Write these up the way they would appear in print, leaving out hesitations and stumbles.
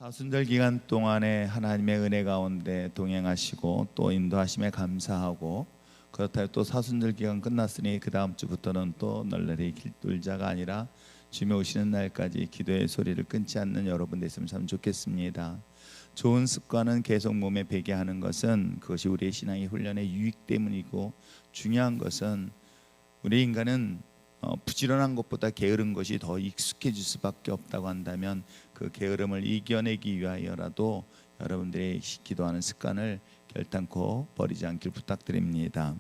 사순절 기간 동안에 하나님의 은혜 가운데 동행하시고 또 인도하심에 감사하고, 그렇다 해도 또 사순절 기간 끝났으니 그 다음 주부터는 또 널널히 길돌자가 아니라 주님이 오시는 날까지 기도의 소리를 끊지 않는 여러분 됐으면 참 좋겠습니다. 좋은 습관은 계속 몸에 배게 하는 것은 그것이 우리의 신앙의 훈련의 유익 때문이고, 중요한 것은 우리 인간은 부지런한 것보다 게으른 것이 더 익숙해질 수밖에 없다고 한다면 그 게으름을 이겨내기 위하여라도 여러분들이 기도하는 습관을 결단코 버리지 않길 부탁드립니다.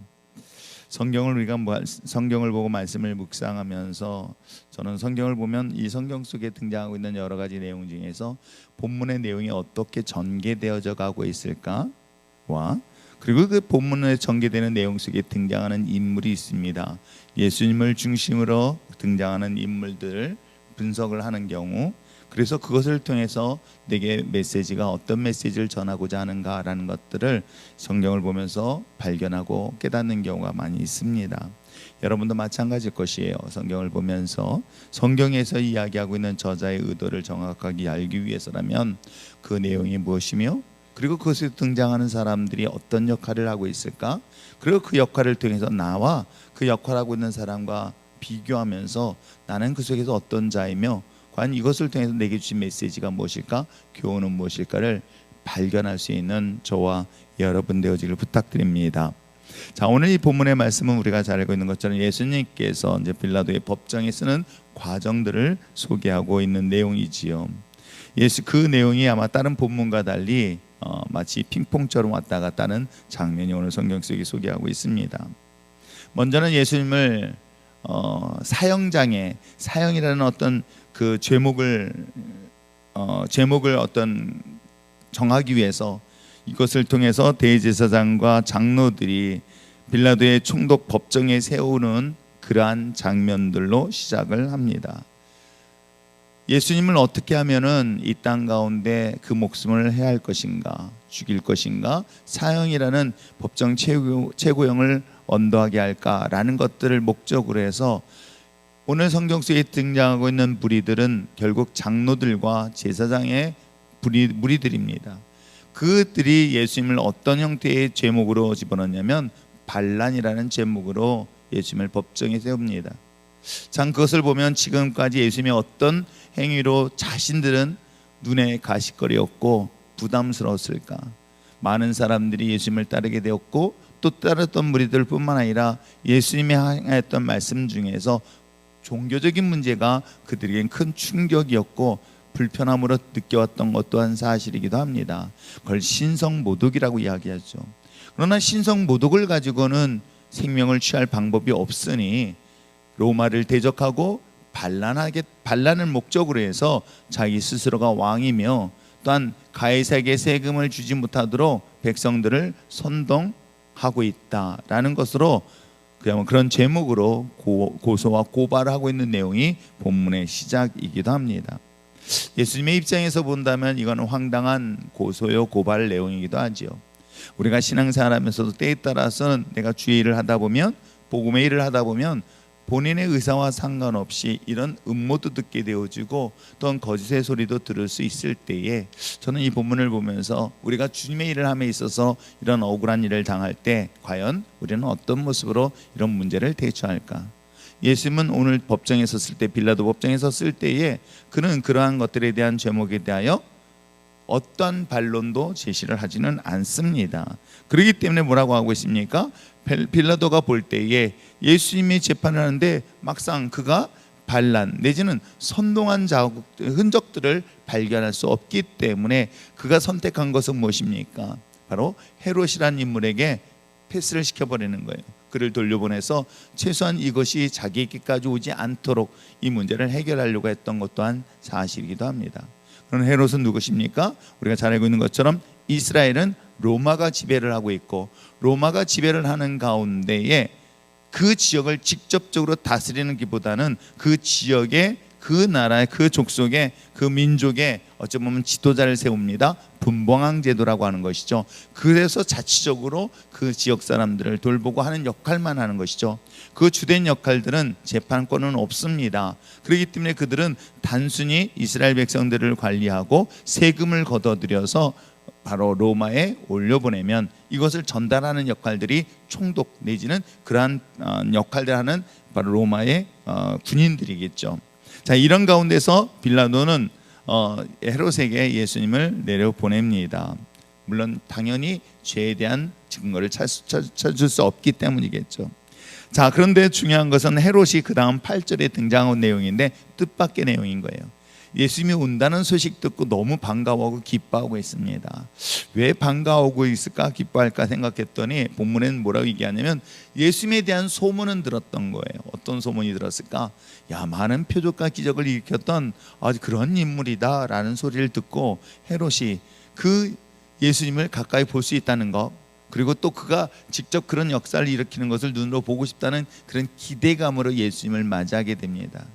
성경을 보고 말씀을 묵상하면서 저는 성경을 보면 이 성경 속에 등장하고 있는 여러 가지 내용 중에서 본문의 내용이 어떻게 전개되어져 가고 있을까와, 그리고 그 본문에 전개되는 내용 속에 등장하는 인물이 있습니다. 예수님을 중심으로 등장하는 인물들을 분석을 하는 경우, 그래서 그것을 통해서 내게 메시지가 어떤 메시지를 전하고자 하는가라는 것들을 성경을 보면서 발견하고 깨닫는 경우가 많이 있습니다. 여러분도 마찬가지일 것이에요. 성경을 보면서 성경에서 이야기하고 있는 저자의 의도를 정확하게 알기 위해서라면 그 내용이 무엇이며, 그리고 그것에 등장하는 사람들이 어떤 역할을 하고 있을까, 그리고 그 역할을 통해서 나와 그 역할을 하고 있는 사람과 비교하면서 나는 그 속에서 어떤 자이며 과연 이것을 통해서 내게 주신 메시지가 무엇일까, 교훈은 무엇일까를 발견할 수 있는 저와 여러분 되어지길 부탁드립니다. 자, 오늘 이 본문의 말씀은 우리가 잘 알고 있는 것처럼 예수님께서 이제 빌라도의 법정에 쓰는 과정들을 소개하고 있는 내용이지요. 그 내용이 아마 다른 본문과 달리 마치 핑퐁처럼 왔다 갔다 하는 장면이 오늘 성경 속에 소개하고 있습니다. 먼저는 예수님을 사형이라는 어떤 그 제목을 어떤 정하기 위해서 이것을 통해서 대제사장과 장로들이 빌라도의 총독 법정에 세우는 그러한 장면들로 시작을 합니다. 예수님을 어떻게 하면은 이 땅 가운데 그 목숨을 해야 할 것인가, 죽일 것인가, 사형이라는 법정 최고형을 언도하게 할까라는 것들을 목적으로 해서 오늘 성경 속에 등장하고 있는 무리들은 결국 장로들과 제사장의 무리들입니다. 그들이 예수님을 어떤 형태의 제목으로 집어넣냐면 반란이라는 제목으로 예수님을 법정에 세웁니다. 참 그것을 보면 지금까지 예수님의 어떤 행위로 자신들은 눈에 가시거리였고 부담스러웠을까. 많은 사람들이 예수님을 따르게 되었고 또 따랐던 무리들뿐만 아니라 예수님이 하였던 말씀 중에서 종교적인 문제가 그들에겐 큰 충격이었고 불편함으로 느껴왔던 것 또한 사실이기도 합니다. 그걸 신성모독이라고 이야기하죠. 그러나 신성모독을 가지고는 생명을 취할 방법이 없으니 로마를 대적하고 반란을 목적으로 해서 자기 스스로가 왕이며 또한 가이사에게 세금을 주지 못하도록 백성들을 선동하고 있다라는 것으로 그런 제목으로 고소와 고발을 하고 있는 내용이 본문의 시작이기도 합니다. 예수님의 입장에서 본다면 이건 황당한 고소요 고발 내용이기도 하죠. 우리가 신앙생활하면서도 때에 따라서는 내가 주의 일을 하다 보면, 복음의 일을 하다 보면 본인의 의사와 상관없이 이런 음모도 듣게 되어지고 또한 거짓의 소리도 들을 수 있을 때에 저는 이 본문을 보면서 우리가 주님의 일을 함에 있어서 이런 억울한 일을 당할 때 과연 우리는 어떤 모습으로 이런 문제를 대처할까. 예수님은 오늘 법정에 섰을 때, 빌라도 법정에 섰을 때에 그는 그러한 것들에 대한 제목에 대하여 어떠한 반론도 제시를 하지는 않습니다. 그렇기 때문에 뭐라고 하고 있습니까? 빌라도가 볼 때에 예수님이 재판을 하는데 막상 그가 반란 내지는 선동한 흔적들을 발견할 수 없기 때문에 그가 선택한 것은 무엇입니까? 바로 헤롯이라는 인물에게 패스를 시켜버리는 거예요. 그를 돌려보내서 최소한 이것이 자기에게까지 오지 않도록 이 문제를 해결하려고 했던 것 또한 사실이기도 합니다. 그런 헤롯은 누구십니까? 우리가 잘 알고 있는 것처럼 이스라엘은 로마가 지배를 하고 있고 로마가 지배를 하는 가운데에 그 지역을 직접적으로 다스리는 것보다는 그 지역의 그 나라의 그 족속의 그 민족의 어찌 보면 지도자를 세웁니다. 분봉왕 제도라고 하는 것이죠. 그래서 자치적으로 그 지역 사람들을 돌보고 하는 역할만 하는 것이죠. 그 주된 역할들은 재판권은 없습니다. 그렇기 때문에 그들은 단순히 이스라엘 백성들을 관리하고 세금을 걷어들여서 바로 로마에 올려보내면 이것을 전달하는 역할들이 총독 내지는 그러한 역할들을 하는 바로 로마의 군인들이겠죠. 자, 이런 가운데서 빌라도는 헤롯에게 예수님을 내려보냅니다. 물론 당연히 죄에 대한 증거를 찾을 수 없기 때문이겠죠. 자, 그런데 중요한 것은 헤롯이 그 다음 8절에 등장한 내용인데 뜻밖의 내용인 거예요. 예수님이 온다는 소식 듣고 너무 반가워하고 기뻐하고 있습니다. 왜 반가워하고 있을까, 기뻐할까 생각했더니 본문에는 뭐라고 얘기하냐면 예수님에 대한 소문은 들었던 거예요. 어떤 소문이 들었을까? 야, 많은 표적과 기적을 일으켰던 그런 인물이다 라는 소리를 듣고 헤롯이 그 예수님을 가까이 볼 수 있다는 것, 그리고 또 그가 직접 그런 역사를 일으키는 것을 눈으로 보고 싶다는 그런 기대감으로 예수님을 맞이하게 됩니다.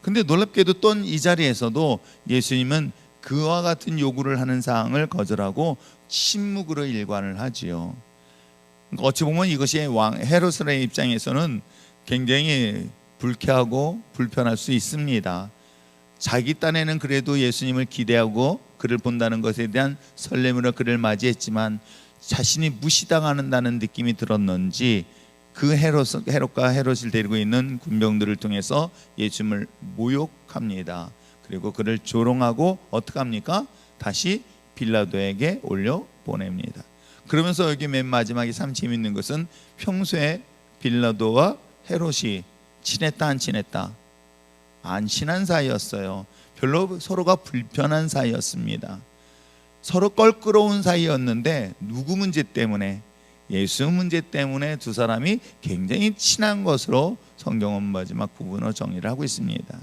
근데 놀랍게도 또 이 자리에서도 예수님은 그와 같은 요구를 하는 사항을 거절하고 침묵으로 일관을 하지요. 그러니까 어찌 보면 이것이 왕 헤롯의 입장에서는 굉장히 불쾌하고 불편할 수 있습니다. 자기 딴에는 그래도 예수님을 기대하고 그를 본다는 것에 대한 설렘으로 그를 맞이했지만 자신이 무시당한다는 느낌이 들었는지 그 헤롯과 헤롯을 데리고 있는 군병들을 통해서 예수님을 모욕합니다. 그리고 그를 조롱하고 어떻게 합니까? 다시 빌라도에게 올려 보냅니다. 그러면서 여기 맨 마지막에 참 재밌는 것은 평소에 빌라도와 헤롯이 친했다 안 친했다? 안 친한 사이였어요. 별로 서로가 불편한 사이였습니다. 서로 껄끄러운 사이였는데 누구 문제 때문에? 예수 문제 때문에 두 사람이 굉장히 친한 것으로 성경은 마지막 부분으로 정리를 하고 있습니다.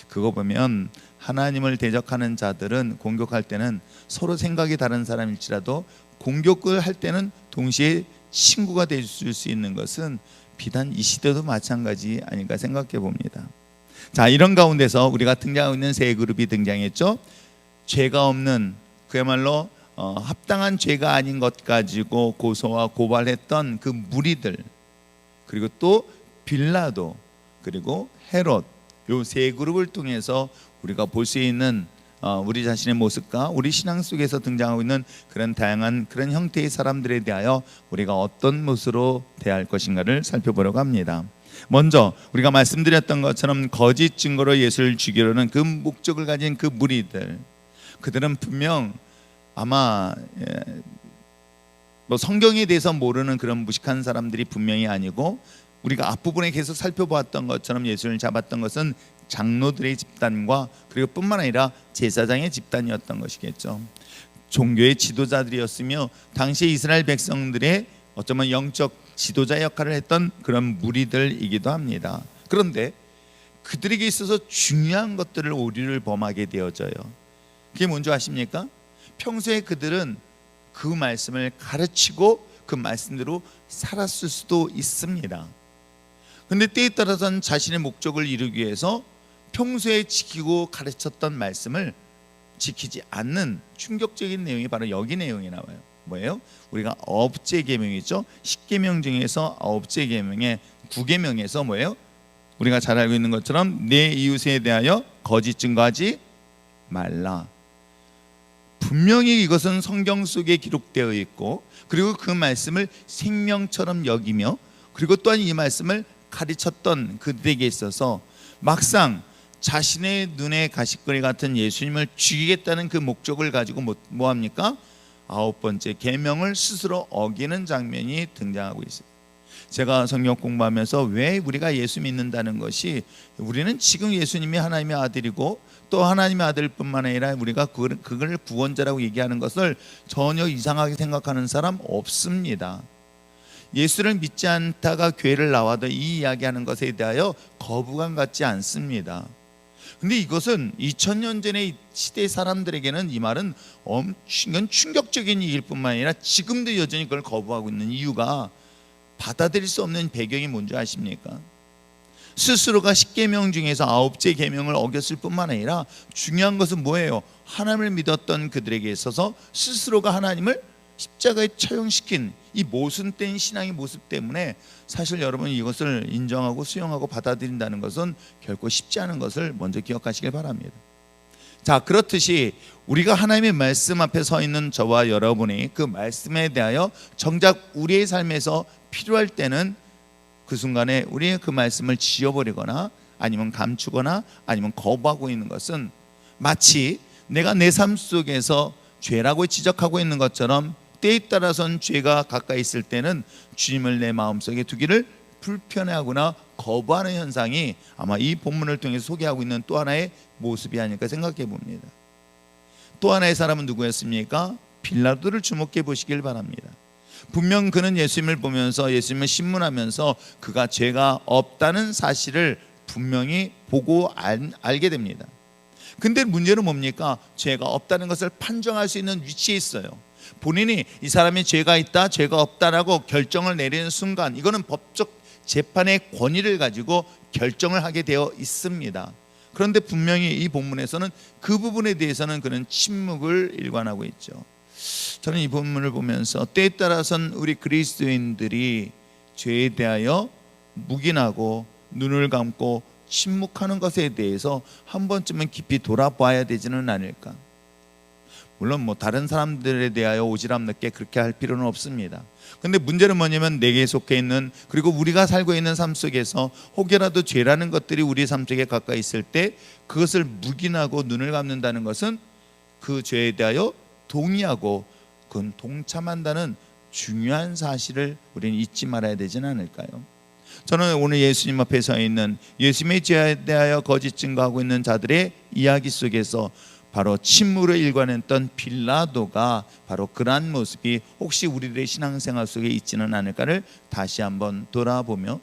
그거 보면 하나님을 대적하는 자들은 공격할 때는 서로 생각이 다른 사람일지라도 공격을 할 때는 동시에 친구가 될 수 있는 것은 비단 이 시대도 마찬가지 아닌가 생각해 봅니다. 자, 이런 가운데서 우리가 등장하고 있는 세 그룹이 등장했죠. 죄가 없는, 그야말로 합당한 죄가 아닌 것 가지고 고소와 고발했던 그 무리들, 그리고 또 빌라도, 그리고 헤롯, 요 세 그룹을 통해서 우리가 볼 수 있는 우리 자신의 모습과 우리 신앙 속에서 등장하고 있는 그런 다양한 그런 형태의 사람들에 대하여 우리가 어떤 모습으로 대할 것인가를 살펴보려고 합니다. 먼저 우리가 말씀드렸던 것처럼 거짓 증거로 예수를 죽이려는 그 목적을 가진 그 무리들, 그들은 분명 아마 성경에 대해서 모르는 그런 무식한 사람들이 분명히 아니고, 우리가 앞부분에 계속 살펴보았던 것처럼 예수를 잡았던 것은 장로들의 집단과 그리고 뿐만 아니라 제사장의 집단이었던 것이겠죠. 종교의 지도자들이었으며 당시 이스라엘 백성들의 어쩌면 영적 지도자 역할을 했던 그런 무리들이기도 합니다. 그런데 그들에게 있어서 중요한 것들을 오류를 범하게 되어져요. 그게 뭔지 아십니까? 평소에 그들은 그 말씀을 가르치고 그 말씀대로 살았을 수도 있습니다. 그런데 때에 따라서는 자신의 목적을 이루기 위해서 평소에 지키고 가르쳤던 말씀을 지키지 않는 충격적인 내용이 바로 여기 내용이 나와요. 뭐예요? 우리가 9째 계명이죠. 10계명 중에서 9째 계명의 9계명에서 뭐예요? 우리가 잘 알고 있는 것처럼 내 이웃에 대하여 거짓 증거하지 말라. 분명히 이것은 성경 속에 기록되어 있고, 그리고 그 말씀을 생명처럼 여기며, 그리고 또한 이 말씀을 가르쳤던 그들에게 있어서 막상 자신의 눈에 가시거리 같은 예수님을 죽이겠다는 그 목적을 가지고 뭐합니까? 9번째 계명을 스스로 어기는 장면이 등장하고 있어요. 제가 성경 공부하면서 왜 우리가 예수 믿는다는 것이, 우리는 지금 예수님이 하나님의 아들이고 또 하나님의 아들뿐만 아니라 우리가 그걸 구원자라고 얘기하는 것을 전혀 이상하게 생각하는 사람 없습니다. 예수를 믿지 않다가 교회를 나와도 이 이야기하는 것에 대하여 거부감 갖지 않습니다. 근데 이것은 2000년 전의 시대 사람들에게는 이 말은 엄청 충격적인 일일 뿐만 아니라 지금도 여전히 그걸 거부하고 있는 이유가, 받아들일 수 없는 배경이 뭔지 아십니까? 스스로가 10계명 중에서 9째 계명을 어겼을 뿐만 아니라 중요한 것은 뭐예요? 하나님을 믿었던 그들에게 있어서 스스로가 하나님을 십자가에 처형시킨 이 모순된 신앙의 모습 때문에 사실 여러분 이것을 인정하고 수용하고 받아들인다는 것은 결코 쉽지 않은 것을 먼저 기억하시길 바랍니다. 자, 그렇듯이 우리가 하나님의 말씀 앞에 서 있는 저와 여러분이 그 말씀에 대하여 정작 우리의 삶에서 필요할 때는 그 순간에 우리의 그 말씀을 지워버리거나 아니면 감추거나 아니면 거부하고 있는 것은 마치 내가 내 삶 속에서 죄라고 지적하고 있는 것처럼 때에 따라서는 죄가 가까이 있을 때는 주님을 내 마음속에 두기를 불편해하거나 거부하는 현상이 아마 이 본문을 통해서 소개하고 있는 또 하나의 모습이 아닐까 생각해 봅니다. 또 하나의 사람은 누구였습니까? 빌라도를 주목해 보시길 바랍니다. 분명 그는 예수님을 보면서 예수님을 신문하면서 그가 죄가 없다는 사실을 분명히 보고 알게 됩니다. 근데 문제는 뭡니까? 죄가 없다는 것을 판정할 수 있는 위치에 있어요. 본인이 이 사람이 죄가 있다, 죄가 없다라고 결정을 내리는 순간 이거는 법적 재판의 권위를 가지고 결정을 하게 되어 있습니다. 그런데 분명히 이 본문에서는 그 부분에 대해서는 그는 침묵을 일관하고 있죠. 저는 이 본문을 보면서 때에 따라서는 우리 그리스도인들이 죄에 대하여 묵인하고 눈을 감고 침묵하는 것에 대해서 한 번쯤은 깊이 돌아봐야 되지는 않을까. 물론 다른 사람들에 대하여 오지랖 넓게 그렇게 할 필요는 없습니다. 근데 문제는 뭐냐면 내게 속해 있는 그리고 우리가 살고 있는 삶 속에서 혹여라도 죄라는 것들이 우리 삶 속에 가까이 있을 때 그것을 묵인하고 눈을 감는다는 것은 그 죄에 대하여 동의하고 그건 동참한다는 중요한 사실을 우리는 잊지 말아야 되지는 않을까요? 저는 오늘 예수님 앞에 서 있는 예수님의 죄에 대하여 거짓 증거하고 있는 자들의 이야기 속에서 바로 침묵을 일관했던 빌라도가 바로 그러한 모습이 혹시 우리들의 신앙생활 속에 있지는 않을까를 다시 한번 돌아보며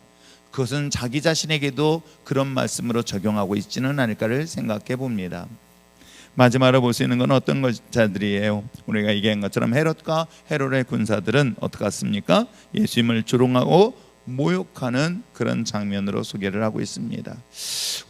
그것은 자기 자신에게도 그런 말씀으로 적용하고 있지는 않을까를 생각해 봅니다. 마지막으로 볼 수 있는 건 어떤 자들이에요? 우리가 얘기한 것처럼 헤롯과 헤롯의 군사들은 어떻게 했습니까? 예수님을 조롱하고 모욕하는 그런 장면으로 소개를 하고 있습니다.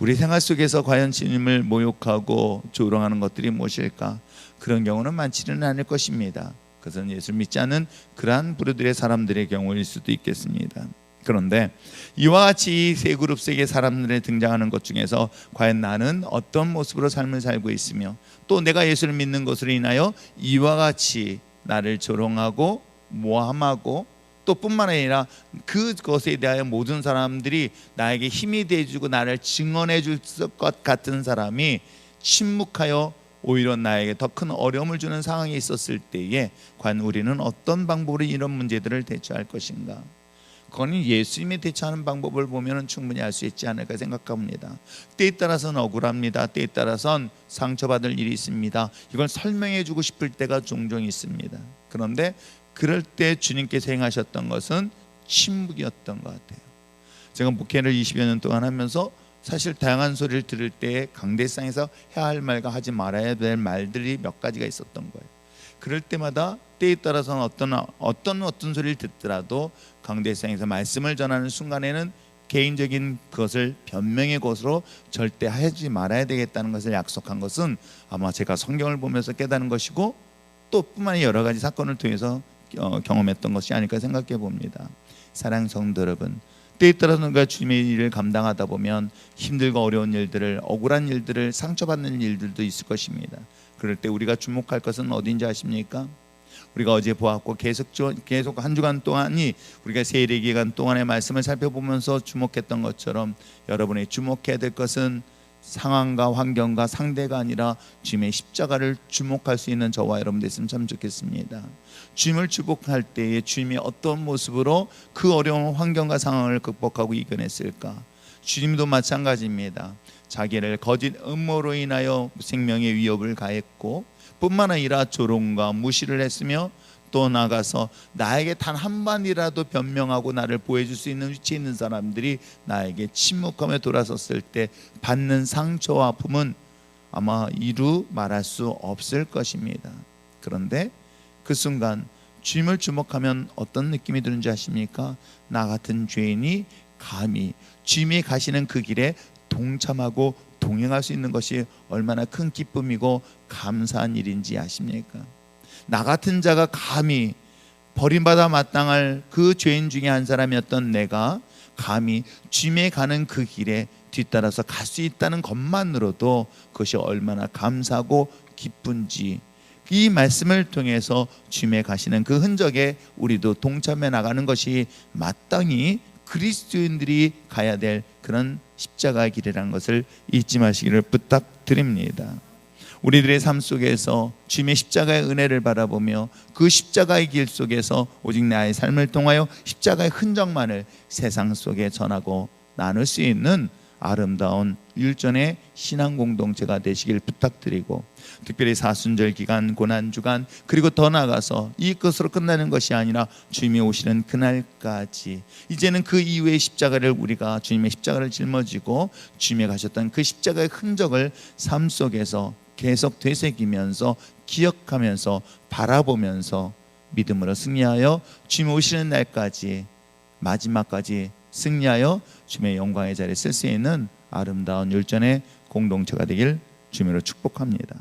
우리 생활 속에서 과연 주님을 모욕하고 조롱하는 것들이 무엇일까? 그런 경우는 많지는 않을 것입니다. 그것은 예수를 믿지 않는 그러한 부류들의 사람들의 경우일 수도 있겠습니다. 그런데 이와 같이 이 세 그룹 색의 사람들이 등장하는 것 중에서 과연 나는 어떤 모습으로 삶을 살고 있으며 또 내가 예수를 믿는 것으로 인하여 이와 같이 나를 조롱하고 모함하고 또 뿐만 아니라 그것에 대하여 모든 사람들이 나에게 힘이 돼주고 나를 증언해 줄 것 같은 사람이 침묵하여 오히려 나에게 더 큰 어려움을 주는 상황에 있었을 때에 과연 우리는 어떤 방법으로 이런 문제들을 대처할 것인가? 그건 예수님이 대처하는 방법을 보면 충분히 알 수 있지 않을까 생각합니다. 때에 따라서는 억울합니다. 때에 따라서는 상처받을 일이 있습니다. 이걸 설명해 주고 싶을 때가 종종 있습니다. 그런데 그럴 때 주님께서 행하셨던 것은 침묵이었던 것 같아요. 제가 목회를 20여 년 동안 하면서 사실 다양한 소리를 들을 때 강대상에서 해야 할 말과 하지 말아야 될 말들이 몇 가지가 있었던 거예요. 그럴 때마다 때에 따라서는 어떤 소리를 듣더라도 강대상에서 말씀을 전하는 순간에는 개인적인 것을 변명의 것으로 절대 하지 말아야 되겠다는 것을 약속한 것은 아마 제가 성경을 보면서 깨닫는 것이고 또 뿐만 아니라 여러 가지 사건을 통해서 경험했던 것이 아닐까 생각해 봅니다. 사랑하는 성도 여러분, 때에 따라서는 우리가 주님의 일을 감당하다 보면 힘들고 어려운 일들을, 억울한 일들을, 상처받는 일들도 있을 것입니다. 그럴 때 우리가 주목할 것은 어딘지 아십니까? 우리가 어제 보았고 계속 한 주간 동안이 우리가 세례 기간 동안의 말씀을 살펴보면서 주목했던 것처럼 여러분이 주목해야 될 것은 상황과 환경과 상대가 아니라 주님의 십자가를 주목할 수 있는 저와 여러분 됐으면 참 좋겠습니다. 주님을 주목할 때에 주님이 어떤 모습으로 그 어려운 환경과 상황을 극복하고 이겨냈을까? 주님도 마찬가지입니다. 자기를 거짓 음모로 인하여 생명의 위협을 가했고 뿐만 아니라 조롱과 무시를 했으며 또 나가서 나에게 단 한마디라도 변명하고 나를 보여줄 수 있는 위치에 있는 사람들이 나에게 침묵하며 돌아섰을 때 받는 상처와 아픔은 아마 이루 말할 수 없을 것입니다. 그런데 그 순간 주님을 주목하면 어떤 느낌이 드는지 아십니까? 나 같은 죄인이 감히 주님이 가시는 그 길에 동참하고 동행할 수 있는 것이 얼마나 큰 기쁨이고 감사한 일인지 아십니까? 나 같은 자가 감히 버림받아 마땅할 그 죄인 중에 한 사람이었던 내가 감히 주님에 가는 그 길에 뒤따라서 갈 수 있다는 것만으로도 그것이 얼마나 감사하고 기쁜지, 이 말씀을 통해서 주님에 가시는 그 흔적에 우리도 동참해 나가는 것이 마땅히 그리스도인들이 가야 될 그런 십자가의 길이라는 것을 잊지 마시기를 부탁드립니다. 우리들의 삶 속에서 주님의 십자가의 은혜를 바라보며 그 십자가의 길 속에서 오직 나의 삶을 통하여 십자가의 흔적만을 세상 속에 전하고 나눌 수 있는 아름다운 율전의 신앙 공동체가 되시길 부탁드리고, 특별히 사순절 기간, 고난 주간, 그리고 더 나아가서 이것으로 끝나는 것이 아니라 주님이 오시는 그날까지 이제는 그 이후의 십자가를 우리가 주님의 십자가를 짊어지고 주님이 가셨던 그 십자가의 흔적을 삶 속에서 계속 되새기면서 기억하면서 바라보면서 믿음으로 승리하여 주님 오시는 날까지 마지막까지 승리하여 주님의 영광의 자리에 쓸 수 있는 아름다운 율전의 공동체가 되길 주님으로 축복합니다.